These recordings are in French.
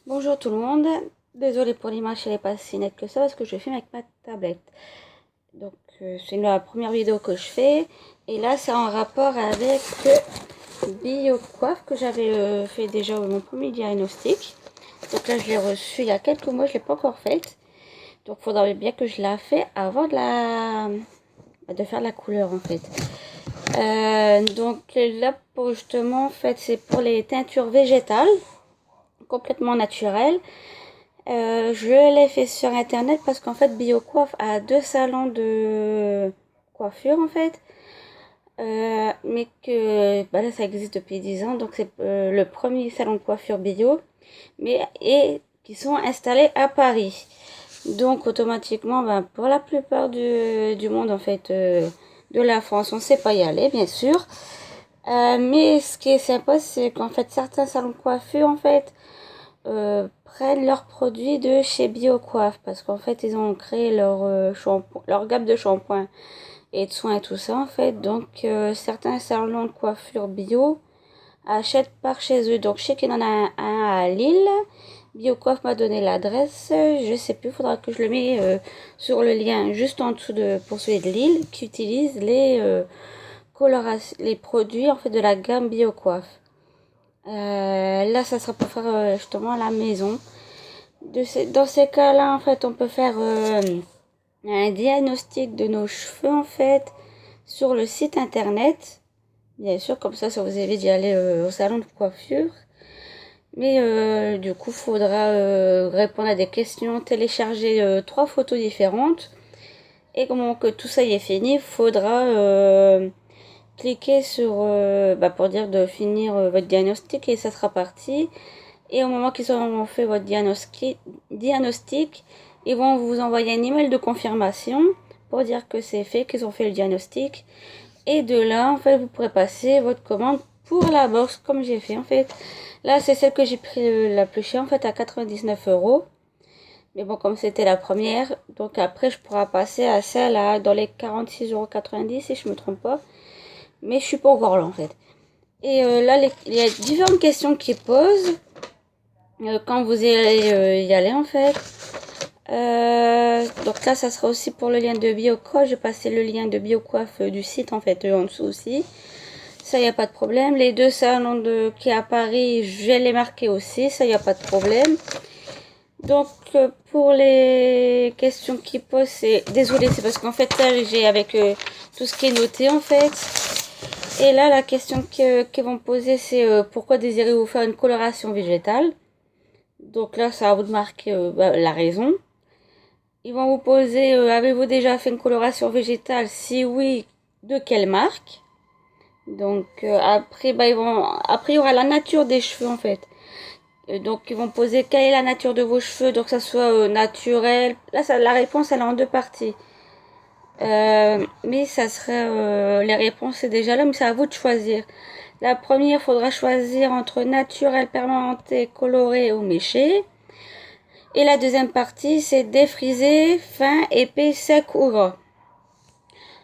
Bonjour tout le monde, désolée pour l'image, elle n'est pas si nette que ça parce que je filme avec ma tablette. Donc c'est la première vidéo que je fais et là c'est en rapport avec BioCoiffe que j'avais fait déjà mon premier diagnostic. Donc là je l'ai reçu il y a quelques mois, je ne l'ai pas encore faite. Donc il faudrait bien que je la fasse avant de faire la couleur en fait. Donc là pour justement en fait c'est pour les teintures végétales complètement naturelles. Je l'ai fait sur internet parce qu'en fait BioCoiffe a deux salons de coiffure en fait. Mais que là ça existe depuis 10 ans, donc c'est le premier salon de coiffure bio, et qui sont installés à Paris. Donc automatiquement, pour la plupart du monde en fait, de la France, on ne sait pas y aller bien sûr. Mais ce qui est sympa, c'est qu'en fait certains salons de coiffure en fait prennent leurs produits de chez BioCoiffe parce qu'en fait ils ont créé leur gamme de shampoing et de soins et tout ça en fait. Donc certains salons de coiffure bio achètent par chez eux. Donc je sais qu'il y en a un à Lille. BioCoiffe m'a donné l'adresse, je sais plus, faudra que je le mette sur le lien juste en dessous pour celui de Lille qui utilise les produits en fait de la gamme BioCoiffe. Là, ça sera pour faire justement à la maison. Dans ces cas-là, en fait, on peut faire un diagnostic de nos cheveux, en fait, sur le site internet. Bien sûr, comme ça vous évite d'y aller au salon de coiffure. Mais du coup, il faudra répondre à des questions, télécharger 3 photos différentes. Et comment que tout ça y est fini, il faudra cliquer sur pour dire de finir votre diagnostic et ça sera parti. Et au moment qu'ils auront fait votre diagnostic, ils vont vous envoyer un email de confirmation pour dire que c'est fait, qu'ils ont fait le diagnostic. Et de là, en fait, vous pourrez passer votre commande pour la box comme j'ai fait en fait. Là, c'est celle que j'ai pris la plus chère en fait à 99 euros. Mais bon, comme c'était la première, donc après je pourrai passer à celle dans les 46,90 € si je me trompe pas. Mais je suis pas encore là en fait. Et là, il y a différentes questions qui posent quand vous allez y aller en fait. Donc là, ça sera aussi pour le lien de BioCoiffe. J'ai passé le lien de BioCoiffe du site en fait en dessous aussi. Ça, il n'y a pas de problème. Les deux salons qui est à Paris, je vais les marquer aussi. Ça, il n'y a pas de problème. Donc, pour les questions qui posent, c'est... Désolée, c'est parce qu'en fait, là, j'ai avec tout ce qui est noté, en fait. Et là, la question qu'ils vont poser, c'est pourquoi désirez-vous faire une coloration végétale? Donc là, ça va vous de marquer la raison. Ils vont vous poser, avez-vous déjà fait une coloration végétale? Si oui, de quelle marque? Donc après, après, il y aura la nature des cheveux en fait. Donc ils vont poser quelle est la nature de vos cheveux, donc ça soit naturel. Là, la réponse elle est en deux parties. Mais ça serait les réponses c'est déjà là, mais c'est à vous de choisir. La première, il faudra choisir entre naturel, permanenté, coloré ou méché. Et la deuxième partie, c'est défrisé, fin, épais, sec ou gras.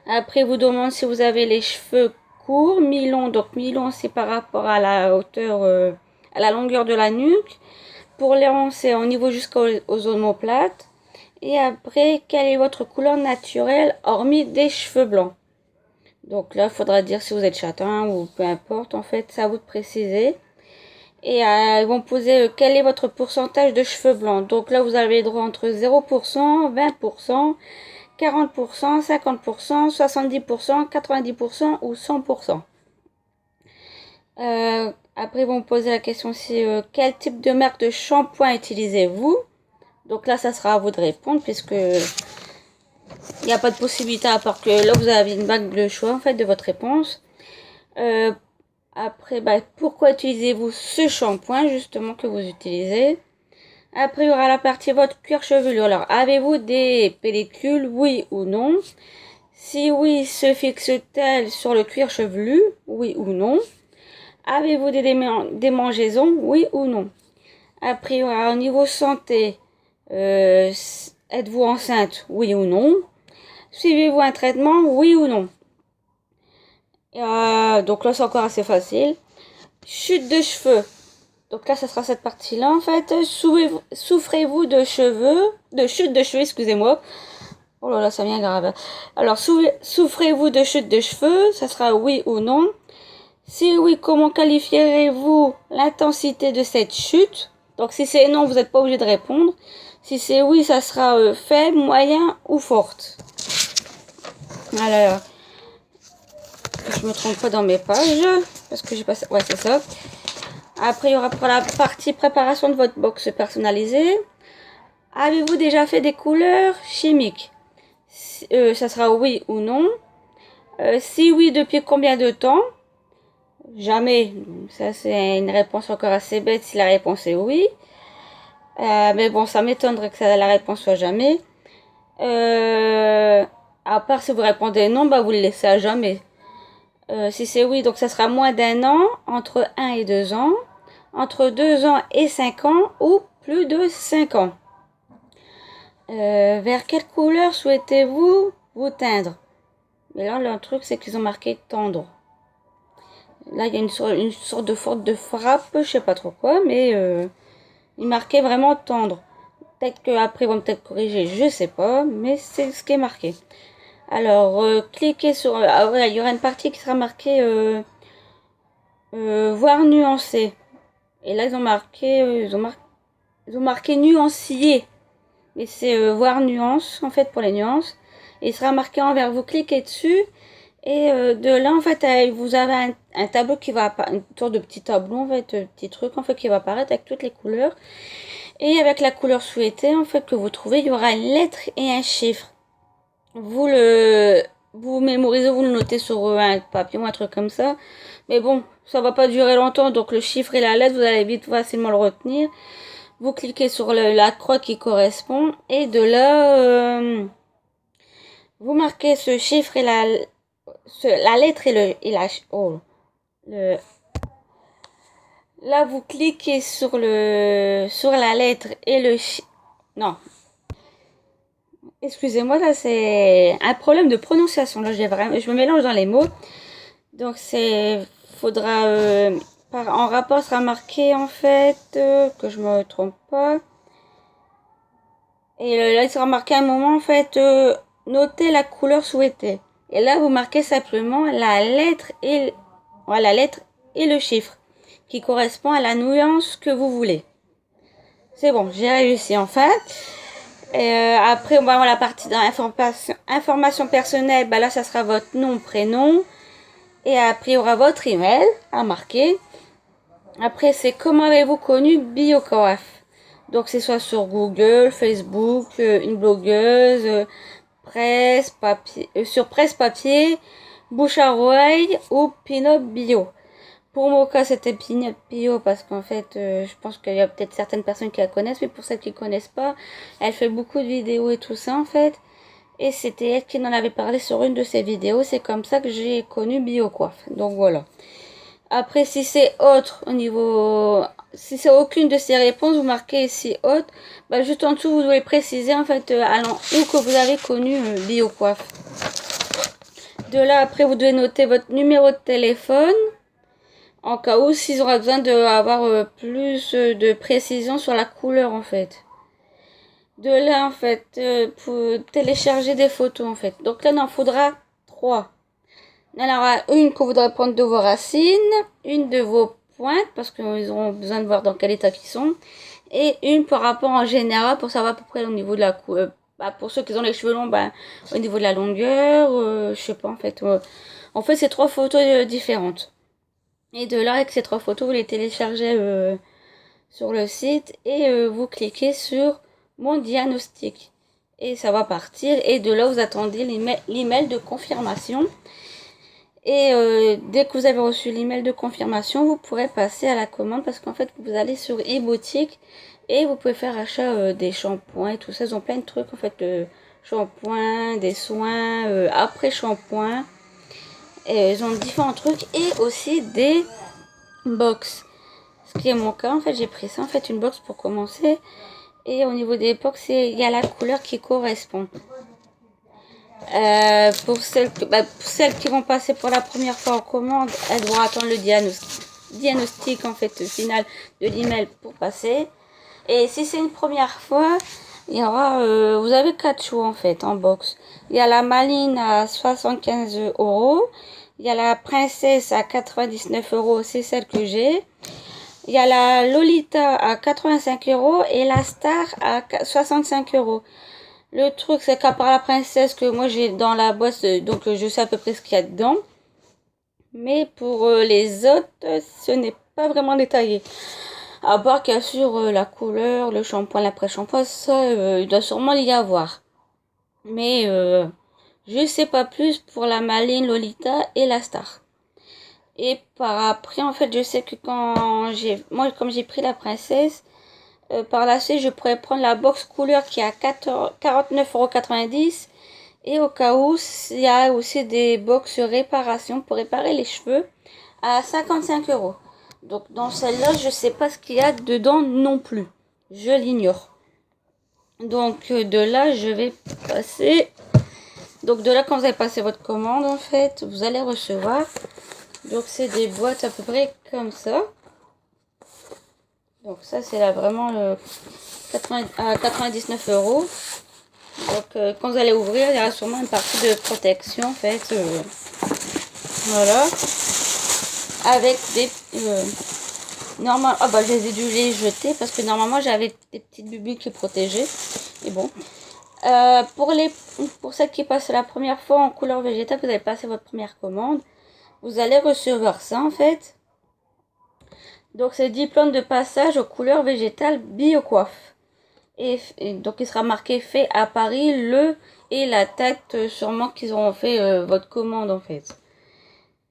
Après, vous demande si vous avez les cheveux courts, mi-longs. Donc mi-long, c'est par rapport à la hauteur, à la longueur de la nuque. Pour les ronds, c'est au niveau jusqu'aux omoplates. Et après, quelle est votre couleur naturelle, hormis des cheveux blancs? Donc là, il faudra dire si vous êtes châtain ou peu importe. En fait, c'est à vous de préciser. Et ils vont poser quel est votre pourcentage de cheveux blancs. Donc là, vous avez le droit entre 0%, 20%, 40%, 50%, 70%, 90% ou 100%. Après, ils vont poser la question aussi quel type de marque de shampoing utilisez-vous? Donc là, ça sera à vous de répondre puisque il n'y a pas de possibilité à part que là, vous avez une bague de choix en fait de votre réponse. Après, pourquoi utilisez-vous ce shampoing justement que vous utilisez? Après, il y aura la partie votre cuir chevelu. Alors, avez-vous des pellicules, oui ou non? Si oui, se fixe-t-elle sur le cuir chevelu, oui ou non? Avez-vous des démangeaisons, oui ou non? Après, il y aura au niveau santé, êtes-vous enceinte, oui ou non? Suivez-vous un traitement, oui ou non? Donc là, c'est encore assez facile. Chute de cheveux. Donc là, ça sera cette partie-là, en fait. Souffrez-vous de chute de cheveux, excusez-moi. Oh là là, ça vient grave. Alors, souffrez-vous de chute de cheveux? Ça sera oui ou non. Si oui, comment qualifierez-vous l'intensité de cette chute? Donc, si c'est non, vous n'êtes pas obligé de répondre. Si c'est oui, ça sera faible, moyen ou forte. Alors, je me trompe pas dans mes pages. Parce que j'ai passé... Ouais, c'est ça. Après, il y aura pour la partie préparation de votre box personnalisée. Avez-vous déjà fait des couleurs chimiques? Ça sera oui ou non. Si oui, depuis combien de temps? Jamais. Ça, c'est une réponse encore assez bête si la réponse est oui. Mais bon, ça m'étonnerait que la réponse soit jamais. À part si vous répondez non, bah vous le laissez à jamais. Si c'est oui, donc ça sera moins d'1 an, entre 1 et 2 ans, entre 2 ans et 5 ans ou plus de 5 ans. Vers quelle couleur souhaitez-vous vous teindre? Mais là, le truc, c'est qu'ils ont marqué tendre. Là, il y a une sorte de faute de frappe, je sais pas trop quoi, mais il marquait vraiment tendre. Peut-être qu'après, ils vont peut-être corriger, je sais pas, mais c'est ce qui est marqué. Alors, cliquez sur... voilà, il y aura une partie qui sera marquée voir nuancé. Et là, ils ont marqué nuancier. Mais c'est voir nuance, en fait, pour les nuances. Et il sera marqué en vert. Vous cliquez dessus. Et de là, en fait, vous avez un tableau qui va apparaître, une sorte de petit tableau, en fait, petit truc, en fait, qui va apparaître avec toutes les couleurs. Et avec la couleur souhaitée, en fait, que vous trouvez, il y aura une lettre et un chiffre. Vous mémorisez, vous le notez sur un papier ou un truc comme ça. Mais bon, ça va pas durer longtemps, donc le chiffre et la lettre, vous allez vite facilement le retenir. Vous cliquez sur la croix qui correspond et de là, vous marquez ce chiffre et la lettre là vous cliquez sur la lettre et le non. Excusez-moi, là c'est un problème de prononciation. Là je me mélange dans les mots. Donc faudra en rapport sera marqué en fait que je me trompe pas. Et là il sera marqué un moment en fait notez la couleur souhaitée. Et là vous marquez simplement la lettre et le chiffre qui correspond à la nuance que vous voulez. C'est bon, j'ai réussi en fait. Après on va voir la partie information personnelle. Bah là ça sera votre nom, prénom. Et après il y aura votre email à marquer. Après c'est comment avez-vous connu BioCoaf. Donc c'est soit sur Google, Facebook, une blogueuse, presse, papier, sur presse papier, bouche à oreille ou Pinot Bio. Pour mon cas c'était Pinot Bio parce qu'en fait je pense qu'il y a peut-être certaines personnes qui la connaissent, mais pour celles qui ne connaissent pas, elle fait beaucoup de vidéos et tout ça en fait. Et c'était elle qui en avait parlé sur une de ses vidéos. C'est comme ça que j'ai connu BioCoaf. Donc voilà. Après, si c'est autre au niveau... Si c'est aucune de ces réponses, vous marquez ici autre. Bah, juste en dessous, vous devez préciser en fait où que vous avez connu BioCoaf. De là, après, vous devez noter votre numéro de téléphone. En cas où, s'ils auront besoin d'avoir plus de précision sur la couleur en fait. De là, en fait, pour télécharger des photos, en fait. Donc là, il en faudra 3. Il y en aura une que vous devrez prendre de vos racines, une de vos pointes, parce qu'ils auront besoin de voir dans quel état ils sont, et une par rapport en général, pour savoir à peu près au niveau de la couleur. Pour ceux qui ont les cheveux longs, au niveau de la longueur, je sais pas, en fait. En fait, c'est 3 photos différentes. Et de là, avec ces 3 photos, vous les téléchargez sur le site, et vous cliquez sur mon diagnostic et ça va partir, et de là vous attendez l'email de confirmation, et dès que vous avez reçu l'email de confirmation, vous pourrez passer à la commande, parce qu'en fait vous allez sur e-boutique et vous pouvez faire achat des shampoings et tout ça. Ils ont plein de trucs en fait, shampoings, des soins après shampoing, et ils ont différents trucs, et aussi des box, ce qui est mon cas en fait. J'ai pris ça en fait, une box pour commencer. Et au niveau des box, il y a la couleur qui correspond. Pour celles qui vont passer pour la première fois en commande, elles devront attendre diagnostic en fait final de l'email pour passer. Et si c'est une première fois, il y aura, vous avez 4 choix en fait en box. Il y a la Maline à 75 €. Il y a la Princesse à 99 €, c'est celle que j'ai. Il y a la Lolita à 85 € et la Star à 65 €. Le truc, c'est qu'à part la Princesse que moi j'ai dans la boîte, donc je sais à peu près ce qu'il y a dedans. Mais pour les autres, ce n'est pas vraiment détaillé. À part qu'il y a sur la couleur, le shampoing, l'après-shampoing, ça, il doit sûrement y avoir. Mais je sais pas plus pour la Maline, Lolita et la Star. Et par après, en fait, je sais que moi, comme j'ai pris la Princesse, par la suite, je pourrais prendre la box couleur qui est à 49,90 €. Et au cas où, il y a aussi des box réparation pour réparer les cheveux à 55 €. Donc dans celle-là, je sais pas ce qu'il y a dedans non plus. Je l'ignore. Donc de là, je vais passer. Donc de là, quand vous avez passé votre commande, en fait, vous allez recevoir. Donc c'est des boîtes à peu près comme ça. Donc ça, c'est là vraiment à 99 €. Donc quand vous allez ouvrir, il y aura sûrement une partie de protection en fait. Voilà. Avec des... normalement, ah bah je les ai dû les jeter parce que normalement j'avais des petites bulles qui protégeaient. Et bon. Pour celles qui passent la première fois en couleur végétale, vous avez passé votre première commande. Vous allez recevoir ça en fait. Donc c'est diplôme de passage aux couleurs végétales BioCoiffe. Et donc il sera marqué fait à Paris le et la date sûrement qu'ils auront fait votre commande en fait.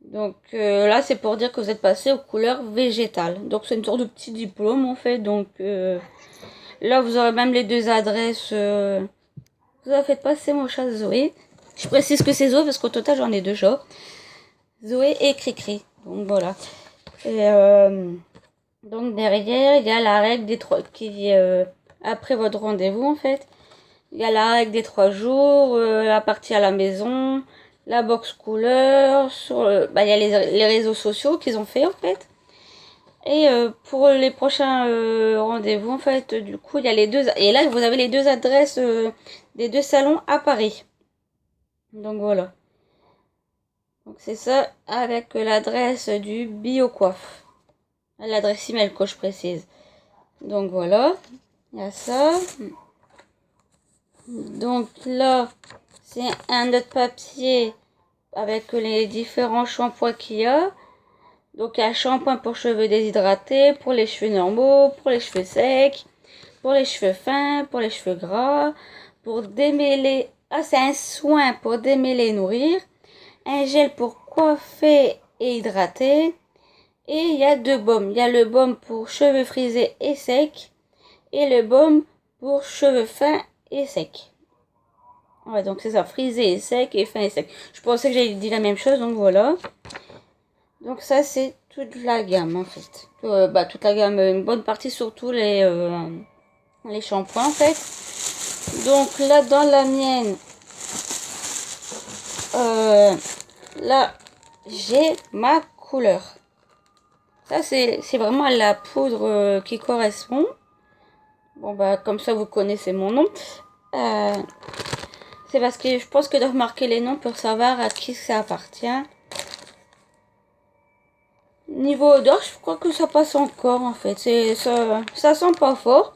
Donc là c'est pour dire que vous êtes passé aux couleurs végétales. Donc c'est une sorte de petit diplôme en fait. Donc là vous aurez même les deux adresses. Vous avez fait passer mon chat Zoé. Je précise que c'est Zoé parce qu'au total j'en ai deux chats. Zoé et Cricri. Donc voilà. Et donc derrière il y a la règle des 3 qui après votre rendez-vous en fait. Il y a la règle des 3 jours, la partie à la maison, la box couleur, il y a les réseaux sociaux qu'ils ont fait en fait. Et pour les prochains rendez-vous en fait, du coup il y a les deux, et là vous avez les deux adresses des deux salons à Paris. Donc voilà. Donc c'est ça avec l'adresse du BioCoiffe. L'adresse email que je précise. Donc voilà, il y a ça. Donc là, c'est un autre papier avec les différents shampoings qu'il y a. Donc il y a shampoing pour cheveux déshydratés, pour les cheveux normaux, pour les cheveux secs, pour les cheveux fins, pour les cheveux gras, pour démêler. Ah, c'est un soin pour démêler et nourrir. Un gel pour coiffer et hydrater. Et il y a deux baumes. Il y a le baume pour cheveux frisés et secs. Et le baume pour cheveux fins et secs. Ouais, donc c'est ça, frisé et sec et fin et sec. Je pensais que j'avais dit la même chose, donc voilà. Donc ça, c'est toute la gamme, en fait. Toute la gamme, une bonne partie, surtout les shampoings, en fait. Donc là, dans la mienne, là, j'ai ma couleur. Ça, c'est vraiment la poudre qui correspond. Bon, bah, comme ça, vous connaissez mon nom. C'est parce que je pense que de remarquer les noms pour savoir à qui ça appartient. Niveau odeur, je crois que ça passe encore en fait. Ça sent pas fort.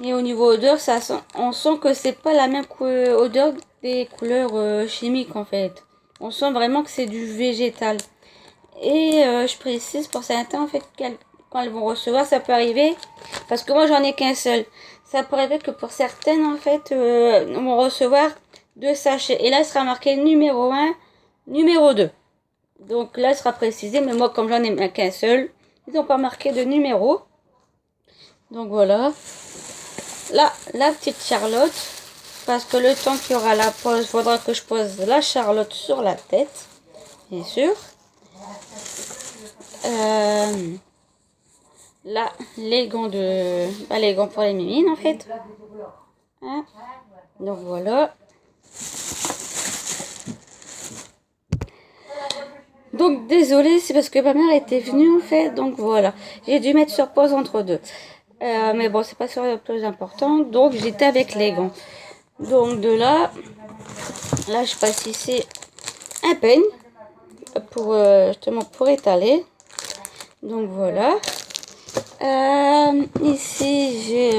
Et au niveau odeur, on sent que c'est pas la même odeur des couleurs chimiques en fait. On sent vraiment que c'est du végétal. Et je précise pour certains en fait quand elles vont recevoir, ça peut arriver. Parce que moi j'en ai qu'un seul. Ça peut arriver que pour certaines en fait, vont recevoir 2 sachets. Et là, il sera marqué numéro 1, numéro 2. Donc là, il sera précisé, mais moi, comme j'en ai qu'un seul, ils n'ont pas marqué de numéro. Donc voilà. Là, la petite Charlotte. Parce que le temps qu'il y aura la pause, il faudra que je pose la Charlotte sur la tête. Bien sûr. Là, les gants les gants pour les mimines, en fait. Hein? Donc voilà. Donc désolée, c'est parce que ma mère était venue en fait, donc voilà. J'ai dû mettre sur pause entre deux. Mais bon, c'est pas sur le plus important, donc j'étais avec les gants. Donc de là, je passe ici un peigne pour justement pour étaler. Donc voilà. Ici j'ai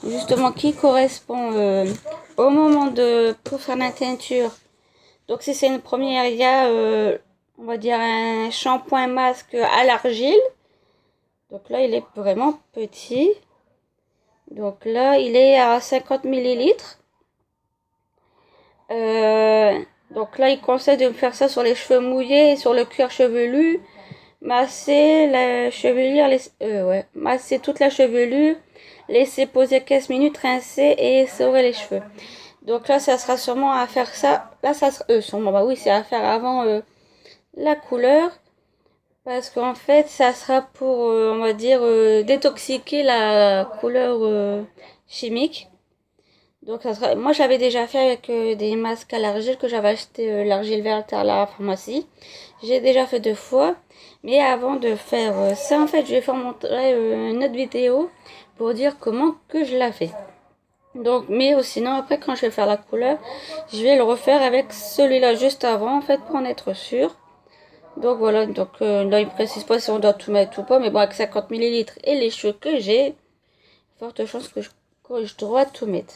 justement qui correspond au moment de pour faire ma teinture. Donc si c'est une première, il y a on va dire un shampoing masque à l'argile. Donc là il est vraiment petit. Donc là il est à 50 millilitres. Donc là il conseille de me faire ça sur les cheveux mouillés et sur le cuir chevelu. Masser la chevelure, masser toute la chevelure, laisser poser 15 minutes, rincer et essorer les cheveux. Donc là, ça sera sûrement à faire ça. Là, ça sera sûrement, bah oui, c'est à faire avant la couleur. Parce qu'en fait, ça sera pour, on va dire, détoxiquer la couleur chimique. Donc ça sera, moi j'avais déjà fait avec des masques à l'argile que j'avais acheté l'argile verte à la pharmacie. J'ai déjà fait 2 fois. Mais avant de faire ça, en fait, je vais faire montrer une autre vidéo pour dire comment que je la fais. Donc, mais sinon, après, quand je vais faire la couleur, je vais le refaire avec celui-là juste avant, en fait, pour en être sûr. Donc voilà, donc là, il ne précise pas si on doit tout mettre ou pas, mais bon, avec 50 millilitres et les cheveux que j'ai, forte chance que je dois tout mettre.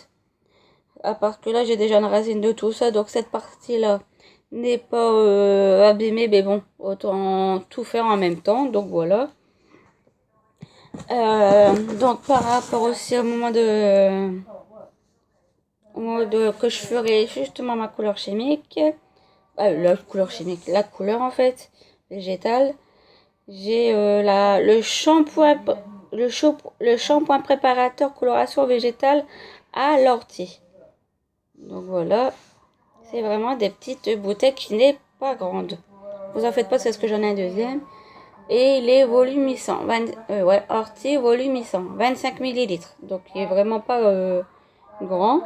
À part que là, j'ai déjà une racine de tout ça, donc cette partie-là n'est pas abîmée, mais bon, autant tout faire en même temps, donc voilà. Donc par rapport aussi au moment que je ferai justement ma couleur chimique, la couleur en fait végétale, j'ai le shampoing préparateur coloration végétale à l'ortie. Donc voilà, c'est vraiment des petites bouteilles qui n'est pas grande. Vous en faites pas, c'est ce que j'en ai un deuxième. Et il est volumissant, ortie volumissant, 25 millilitres. Donc il est vraiment pas grand.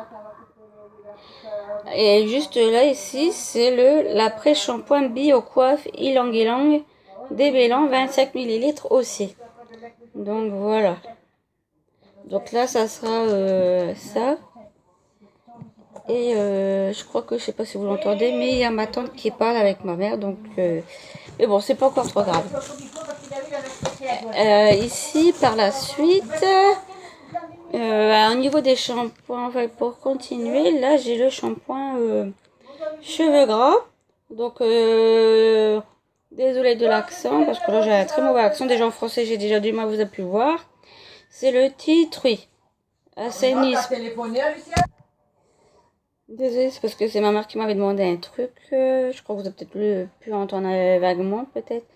Et juste là ici, c'est l'après-shampoing Biocoiffe Ylang Ylang débellant 25 millilitres aussi. Donc voilà. Donc là, ça sera ça. Et je crois que, je sais pas si vous l'entendez, mais il y a ma tante qui parle avec ma mère. Donc, mais bon, c'est pas encore trop grave. Ici, par la suite, au niveau des shampoings, pour continuer, là, j'ai le shampoing cheveux gras. Donc, désolé de l'accent, parce que là, j'ai un très mauvais accent. Déjà en français, j'ai déjà du mal, vous avez pu voir. C'est le Tea Tree. Assainissement. Désolée, c'est parce que c'est ma mère qui m'avait demandé un truc. Je crois que vous avez peut-être pu entendre vaguement, peut-être.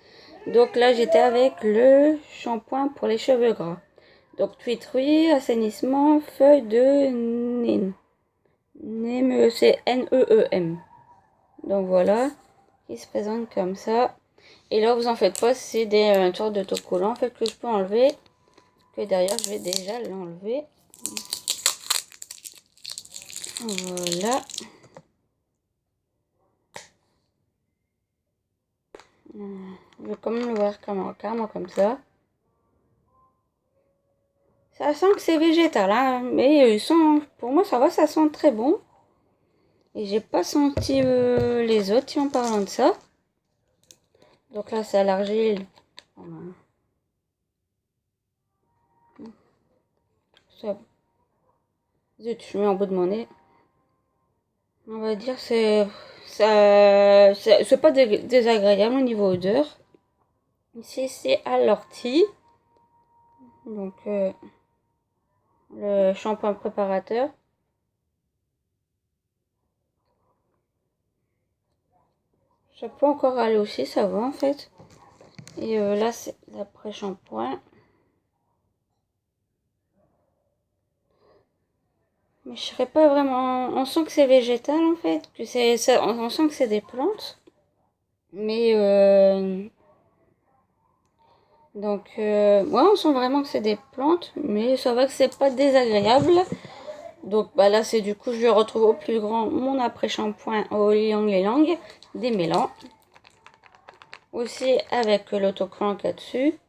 Donc là, j'étais avec le shampoing pour les cheveux gras. Donc, Tweetry, assainissement, feuille de Neem. Neem, c'est Neem. Donc voilà, il se présente comme ça. Et là, vous en faites pas, c'est des sortes d'autocollants en fait que je peux enlever. Que derrière, je vais déjà l'enlever. Voilà. Je vais quand même le voir carrément comme ça. Ça sent que c'est végétal, hein, mais pour moi ça va, ça sent très bon. Et j'ai pas senti les autres en parlant de ça. Donc là c'est à l'argile. Ça... Zut, je mets en bout de mon nez. On va dire c'est pas désagréable au niveau odeur. Ici c'est à l'ortie. Donc le shampoing préparateur. Ça peut encore aller aussi, ça va en fait. Et là c'est l'après-shampoing. Mais je serais pas vraiment... On sent que c'est végétal en fait. Que on sent que c'est des plantes. Mais donc ouais, on sent vraiment que c'est des plantes. Mais ça va que c'est pas désagréable. Donc bah là c'est du coup je vais retrouver au plus grand mon après-shampoing au Ylang Ylang démêlant. aussi avec l'autocollant qu'il y a dessus.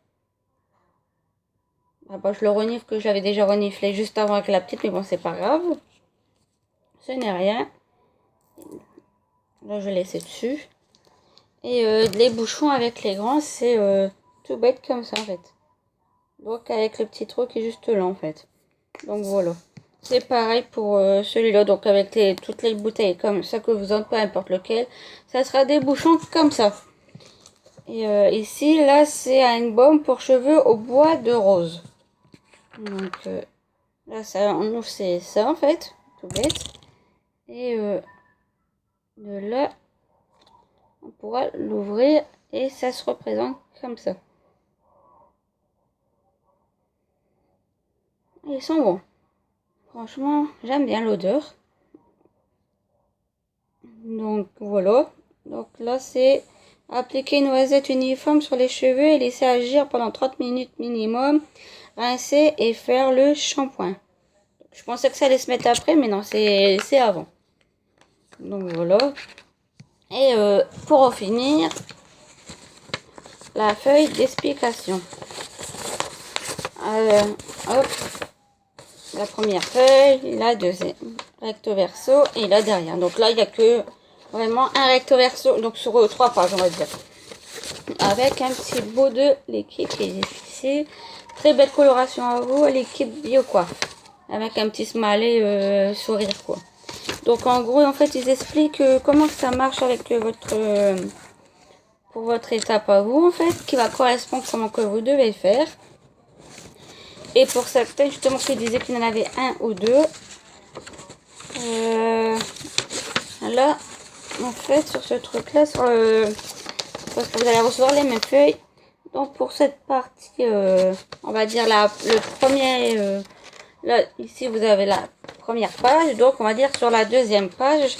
Ah bah, je le renifle que j'avais déjà reniflé juste avant avec la petite, mais bon, c'est pas grave. Ce n'est rien. Là, je vais laisser dessus. Et les bouchons avec les grands, c'est tout bête comme ça en fait. Donc avec le petit trou qui est juste là en fait. Donc voilà. C'est pareil pour celui-là. Donc avec toutes les bouteilles comme ça que vous en peu importe lequel. Ça sera des bouchons comme ça. Et ici, là, c'est une baume pour cheveux au bois de rose. Donc là, ça, on ouvre, c'est ça en fait. Tout bête. Et de là, on pourra l'ouvrir et ça se représente comme ça. Ils sont bons. Franchement, j'aime bien l'odeur. Donc voilà. Donc là, c'est appliquer une noisette uniforme sur les cheveux et laisser agir pendant 30 minutes minimum. Rincer et faire le shampoing. Je pensais que ça allait se mettre après, mais non, c'est avant. Donc voilà. Et pour en finir, la feuille d'explication. Hop. La première feuille, la deuxième, recto verso et là derrière. Donc là, il n'y a que vraiment un recto verso, donc sur 3 pages, on va dire. Avec un petit beau de l'équipe qui est ici. Très belle coloration à vous, l'équipe BioCoiffe. Avec un petit smiley sourire, quoi. Donc en gros, en fait, ils expliquent comment ça marche avec pour votre étape à vous, en fait, qui va correspondre comment que vous devez faire. Et pour certains, justement, qui disaient qu'il y en avait un ou deux. Là, en fait, sur ce truc-là, parce que vous allez recevoir les mêmes feuilles. Donc, pour cette partie, on va dire le premier, là, ici, vous avez la première page. Donc, on va dire sur la deuxième page,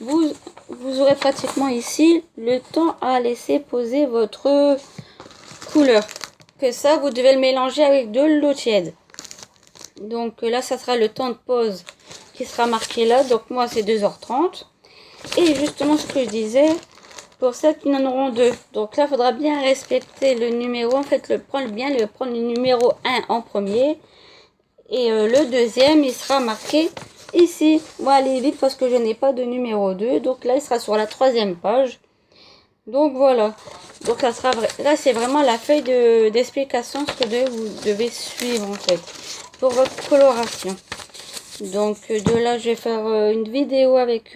vous aurez pratiquement ici le temps à laisser poser votre couleur. Que ça, vous devez le mélanger avec de l'eau tiède. Donc là, ça sera le temps de pause qui sera marqué là. Donc moi, c'est 2h30. Et justement, ce que je disais, pour celles qui en auront deux. Donc là, il faudra bien respecter le numéro. En fait, prendre le numéro 1 en premier. Et le deuxième, il sera marqué ici. Moi, allez vite parce que je n'ai pas de numéro 2. Donc là, il sera sur la 3e page. Donc voilà. Donc ça sera là, c'est vraiment la feuille d'explication, ce que vous devez suivre en fait pour votre coloration. Donc de là, je vais faire une vidéo avec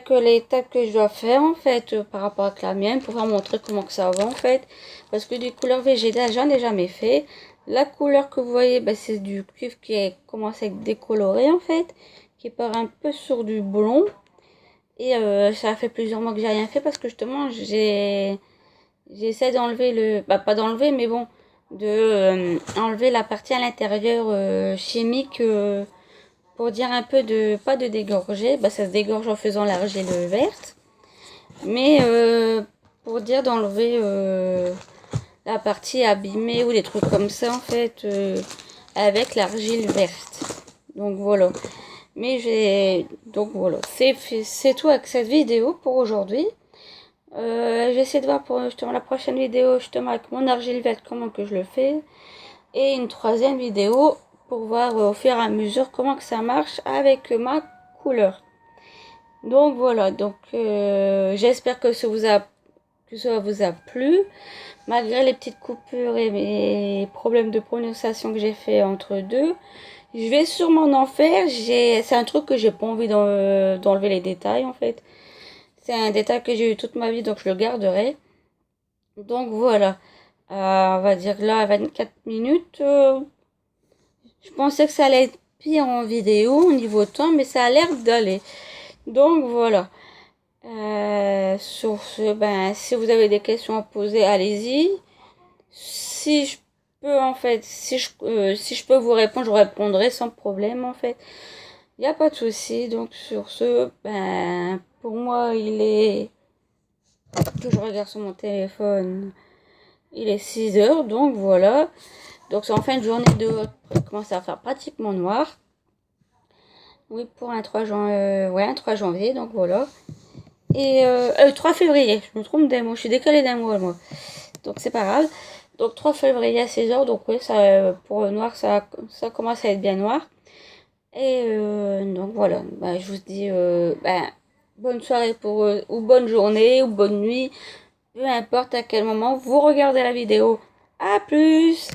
l'étape que je dois faire en fait par rapport à la mienne pour vous montrer comment que ça va en fait. Parce que des couleurs végétales, j'en ai jamais fait. La couleur que vous voyez, bah, c'est du cuivre qui est commencé à être décoloré en fait, qui part un peu sur du blond. Et ça fait plusieurs mois que j'ai rien fait parce que justement j'essaie d'enlever pas d'enlever mais bon de enlever la partie à l'intérieur chimique pour dire un peu pas de dégorger, bah ça se dégorge en faisant l'argile verte, mais pour dire d'enlever la partie abîmée ou des trucs comme ça en fait avec l'argile verte. Donc voilà. Donc voilà, c'est tout avec cette vidéo pour aujourd'hui. J'essaie de voir pour justement la prochaine vidéo, justement avec mon argile verte, comment que je le fais. Et une 3e vidéo pour voir au fur et à mesure comment que ça marche avec ma couleur. Donc voilà, donc j'espère que ça vous a plu. Malgré les petites coupures et mes problèmes de prononciation que j'ai fait entre deux. Je vais sûrement en faire. C'est un truc que j'ai pas envie d'enlever les détails en fait. C'est un détail que j'ai eu toute ma vie, donc je le garderai. Donc voilà. On va dire là à 24 minutes. Je pensais que ça allait être pire en vidéo au niveau temps, mais ça a l'air d'aller. Donc voilà. Sur ce, ben, si vous avez des questions à poser, allez-y. Si je peux en fait, si je peux vous répondre, je vous répondrai sans problème en fait. Il n'y a pas de souci. Donc sur ce, ben pour moi il est que je regarde sur mon téléphone. Il est 6h, donc voilà. Donc c'est en fin de journée il commence à faire pratiquement noir. Oui, pour un 3 janvier, ouais, un 3 janvier, donc voilà. Et 3 février, je me trompe d'un mois, je suis décalée d'un mois moi. Donc c'est pas grave. Donc 3 février à 16h, donc oui, ça, pour le noir, ça commence à être bien noir. Et donc voilà, bah, je vous dis bah, bonne soirée pour ou bonne journée ou bonne nuit, peu importe à quel moment vous regardez la vidéo. À plus!